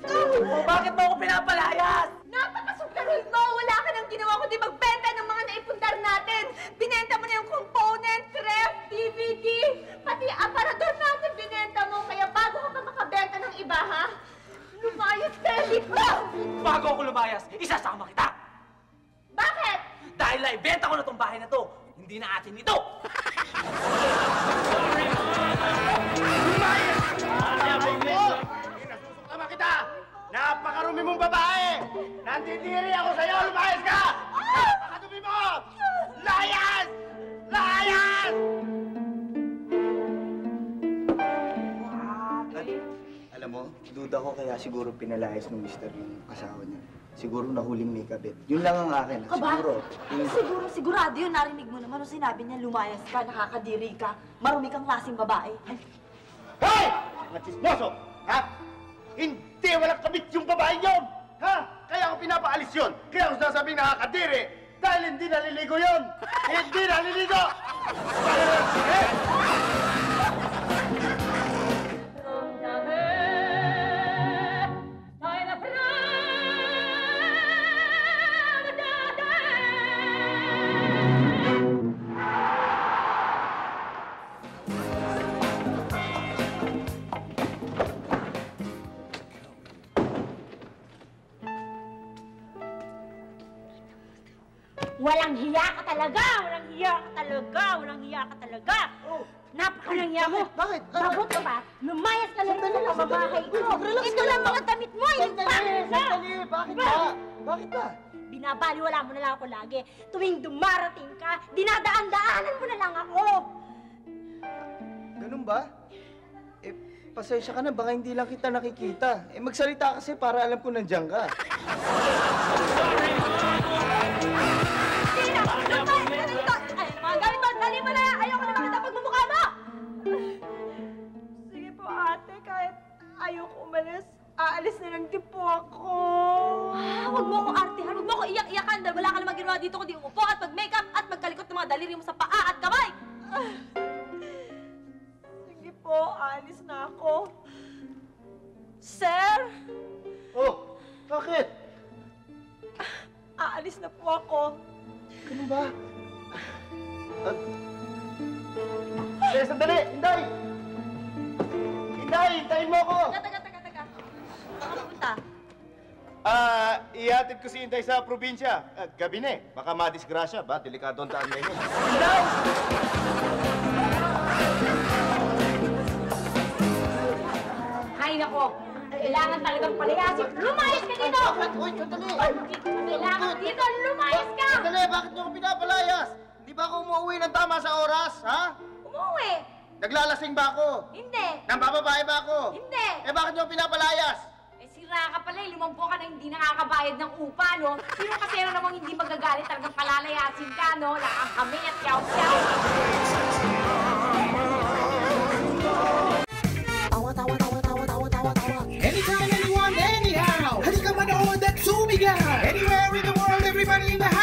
ka! O bakit mo ako pinapalayas? Napakasuplaroy mo! Wala ka nang ginawa kundi magbenta ng mga naipundar natin! Binenta mo na yung component, ref, DVD, pati aparador natin binenta mo! Kaya bago ka pa makabenta ng iba, ha? Lumayas ka dito! Bago ako lumayas, isasama kita! Bakit? Dahil naibenta ko na tong bahay na to, hindi na atin ito! Nasusuklama kita! Napakarumi mong babae! Nanditiri ako sa'yo! Lumayas ka! Napakadumi mo! Layas! Layas! Alam mo, duda ko kaya siguro pinalayas ng mister yung asawa niya. Siguro nahuling may kabit. Yun lang ang akin. Siguro. Sigurado yun. Narinig mo naman nung sinabi niya, lumayas ka, nakakadiri ka, marumi kang klaseng babae. Hoy! Mga chismoso! Ha? Hindi walang kabit yung babae yun! Ha? Kaya ako pinapaalis yun! Kaya ako sinasabing nakakadiri! Dahil hindi naliligo yun! Hindi naliligo! Walang hiya ka talaga! Walang hiya ka talaga! Walang hiya ka talaga! Napakalang mo! Bakit? Bagot ka ba? Lumayas ka lang dito sa babahay ko! Ito lang mga damit mo! Yung pangit na! Bakit ba? Bakit ba? Binabaliwala mo na lang ako lagi. Tuwing dumarating ka, dinadaan-daanan mo na lang ako! Ganun ba? Eh, pasensya ka na. Baka hindi lang kita nakikita. Eh, magsalita kasi para alam ko nandiyan ka. Sino? Lumayas ka na dito! Ay, mga gamit mo! Dali mo na! Ayoko na makita pagmumukha mo! Sige po, ate. Kahit ayoko umalis, aalis na lang din po ako. Huwag mo akong artehan. Huwag mo akong iyak-iyakan dahil wala ka namang ginawa dito kundi umupo at mag-makeup at magkalikot ng mga daliri mo sa paa at kamay! Sige po, aalis na ako. Sir? Oh, bakit? Aalis na po ako. Ganun ba? Eh, sandali! Inday! Inday, hintayin mo ako! Taga. Baka punta. Ihatid ko si Inday sa probinsya. Gabi na eh. Baka madisgrasya ba? Delikado ang daan na yun. Inday! Hay nako! Kailangan talagang palayasin. Lumayas ka dito! Uy, sandali! Kailangan dito! Lumayas ka! Sandali, bakit niyo ako pinapalayas? Di ba ako umuwi ng tama sa oras, ha? Umuwi! Naglalasing ba ako? Hindi! Nambababae ba ako? Hindi! Eh, bakit niyo ako pinapalayas? Eh, sira ka pala. 5 buwan ka na hindi nakakabayad ng upa, no? Sino kasi namang hindi magagalit talagang palalayasin ka, no? Lakang kami at yaw-yaw! Anytime, anyone, anyhow. Halika manood at sumigaw. Anywhere in the world, everybody in the house.